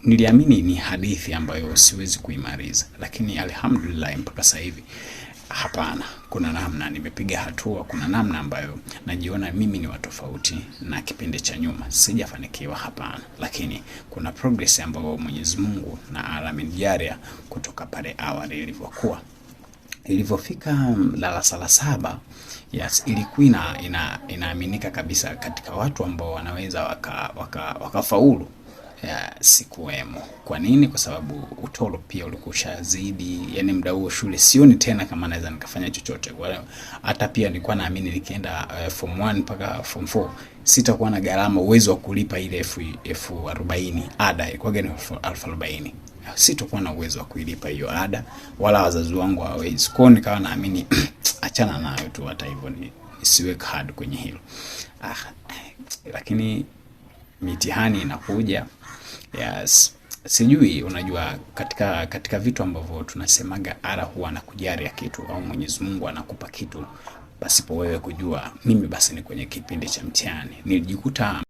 niliamini ni hadithi ambayo siwezi kuimaliza, lakini alhamdulillah mpaka sasa hivi hapana, kuna namna nimepiga hatua, kuna namna ambayo najiona mimi ni watofauti na kipindi cha nyuma. Sijafanikiwa, hapana, lakini kuna progress ambayo Mwenyezi Mungu na Alamin Jaria kutoka pale awali ilivyofika darasa la 7. Yes, ilikuwa inaaminika kabisa katika watu ambao wanaweza wakafaulu sikuwemo. Kwa nini? Kwa sababu utoro pia ulikusha zidi, yani muda huo shule sioni tena kama naweza nikafanya chochote. Hata pia nilikuwa naamini nikienda form 1 mpaka form 4 sitakuwa na gharama uwezo wa kulipa ile elfu 40 ada, ilikuwa gani 40. Sitakuwa na uwezo wa kuilipa hiyo ada, wala wazazi wangu hawawezi. Kwa hiyo nikawa naamini achana nayo tu, hata hivyo nisiweke hard kwenye hilo. Lakini mitihani inakuja. Yes, sijui, unajua katika vitu ambavyo tunasemaga Allah huwa anakujalia kitu au Mwenyezi Mungu anakupa kitu pasipo wewe kujua. Mimi basi ni kwenye kipindi cha mtihani nilijikuta